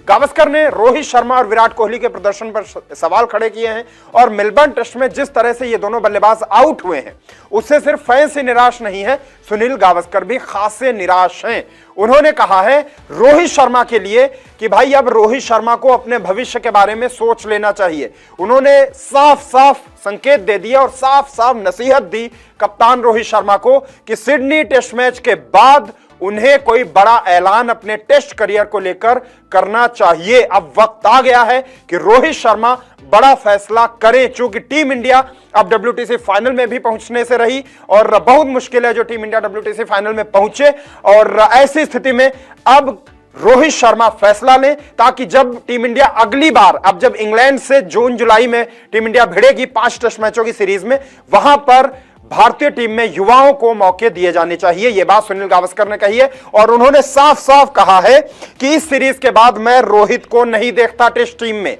गावस्कर ने रोहित शर्मा और विराट कोहली के प्रदर्शन पर सवाल खड़े किए हैं और मेलबर्न टेस्ट में जिस तरह से ये दोनों बल्लेबाज आउट हुए हैं उससे सिर्फ फैंस ही निराश नहीं है, सुनील गावस्कर भी खासे निराश हैं। उन्होंने कहा है रोहित शर्मा के लिए कि भाई अब रोहित शर्मा को अपने भविष्य के बारे में सोच लेना चाहिए। उन्होंने साफ साफ संकेत दे दिया और साफ साफ नसीहत दी कप्तान रोहित शर्मा को कि सिडनी टेस्ट मैच के बाद उन्हें कोई बड़ा ऐलान अपने टेस्ट करियर को लेकर करना चाहिए। अब वक्त आ गया है कि रोहित शर्मा बड़ा फैसला करें, क्योंकि टीम इंडिया अब WTC फाइनल में भी पहुंचने से रही और बहुत मुश्किल है जो टीम इंडिया WTC फाइनल में पहुंचे। और ऐसी स्थिति में अब रोहित शर्मा फैसला लें ताकि जब टीम इंडिया अगली बार, अब जब इंग्लैंड से जून जुलाई में टीम इंडिया भिड़ेगी 5 टेस्ट मैचों की सीरीज में, वहां पर भारतीय टीम में युवाओं को मौके दिए जाने चाहिए। यह बात सुनील गावस्कर ने कही है और उन्होंने साफ साफ कहा है कि इस सीरीज के बाद मैं रोहित को नहीं देखता टेस्ट टीम में,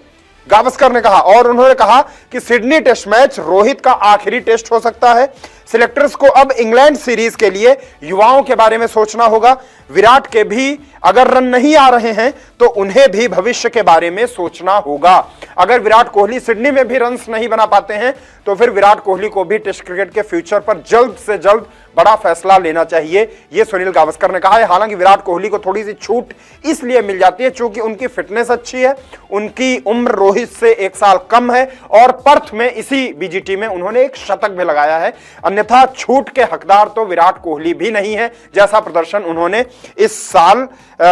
गावस्कर ने कहा। और उन्होंने कहा कि सिडनी टेस्ट मैच रोहित का आखिरी टेस्ट हो सकता है। सिलेक्टर्स को अब इंग्लैंड सीरीज के लिए युवाओं के बारे में सोचना होगा। विराट के भी अगर रन नहीं आ रहे हैं तो उन्हें भी भविष्य के बारे में सोचना होगा। अगर विराट कोहली सिडनी में भी रन्स नहीं बना पाते हैं तो फिर विराट कोहली को भी टेस्ट क्रिकेट के फ्यूचर पर जल्द से जल्द बड़ा फैसला लेना चाहिए, यह सुनील गावस्कर ने कहा है। हालांकि विराट कोहली को थोड़ी सी छूट इसलिए मिल जाती है क्योंकि उनकी फिटनेस अच्छी है, उनकी उम्र रोहित से 1 साल कम है और पर्थ में इसी BGT में उन्होंने एक शतक भी लगाया है। अन्यथा छूट के हकदार तो विराट कोहली भी नहीं है, जैसा प्रदर्शन उन्होंने इस साल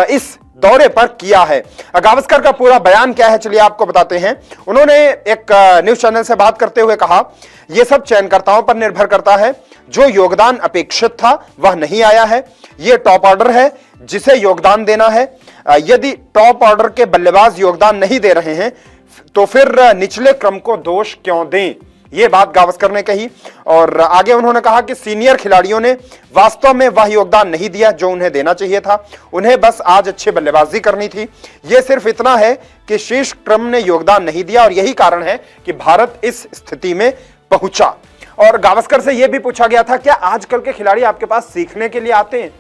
इस दौरे पर किया है। गावस्कर का पूरा बयान क्या है चलिए आपको बताते हैं। उन्होंने एक न्यूज चैनल से बात करते हुए कहा, यह सब चयनकर्ताओं पर निर्भर करता है, जो योगदान अपेक्षित था वह नहीं आया है। यह टॉप ऑर्डर है जिसे योगदान देना है। यदि टॉप ऑर्डर के बल्लेबाज योगदान नहीं दे रहे हैं तो फिर निचले क्रम को दोष क्यों दें, यह बात गावस्कर ने कही। और आगे उन्होंने कहा कि सीनियर खिलाड़ियों ने वास्तव में वह योगदान नहीं दिया जो उन्हें देना चाहिए था, उन्हें बस आज अच्छी बल्लेबाजी करनी थी। यह सिर्फ इतना है कि शीर्ष क्रम ने योगदान नहीं दिया और यही कारण है कि भारत इस स्थिति में पहुंचा। और गावस्कर से यह भी पूछा गया था, क्या आजकल के खिलाड़ी आपके पास सीखने के लिए आते हैं?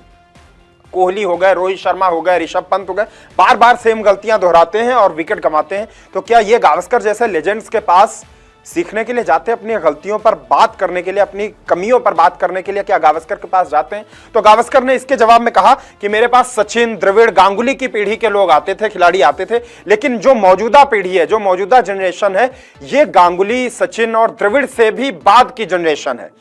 कोहली हो गए, रोहित शर्मा हो गए, ऋषभ पंत हो गए, बार बार सेम गलतियां दोहराते हैं और विकेट कमाते हैं, तो क्या ये गावस्कर जैसे लेजेंड्स के पास सीखने के लिए जाते हैं? अपनी गलतियों पर बात करने के लिए, अपनी कमियों पर बात करने के लिए क्या गावस्कर के पास जाते हैं? तो गावस्कर ने इसके जवाब में कहा कि मेरे पास सचिन, द्रविड़, गांगुली की पीढ़ी के लोग आते थे, खिलाड़ी आते थे, लेकिन जो मौजूदा पीढ़ी है, जो मौजूदा जनरेशन है, ये गांगुली, सचिन और द्रविड़ से भी बाद की जनरेशन है।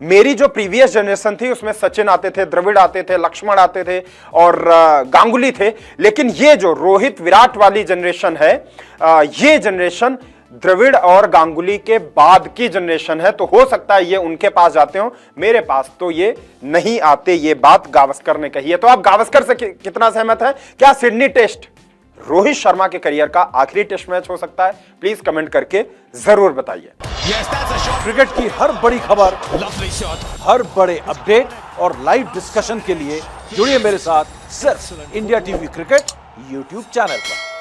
मेरी जो प्रीवियस जनरेशन थी उसमें सचिन आते थे, द्रविड़ आते थे, लक्ष्मण आते थे और गांगुली थे, लेकिन ये जो रोहित विराट वाली जनरेशन है, ये जनरेशन द्रविड़ और गांगुली के बाद की जनरेशन है। तो हो सकता है ये उनके पास जाते हो, मेरे पास तो ये नहीं आते, ये बात गावस्कर ने कही है। तो आप गावस्कर से कितना सहमत है? क्या सिडनी टेस्ट रोहित शर्मा के करियर का आखिरी टेस्ट मैच हो सकता है? प्लीज कमेंट करके जरूर बताइए। क्रिकेट की हर बड़ी खबर, हर बड़े अपडेट और लाइव डिस्कशन के लिए जुड़िए मेरे साथ सिर्फ India TV cricket YouTube channel पर।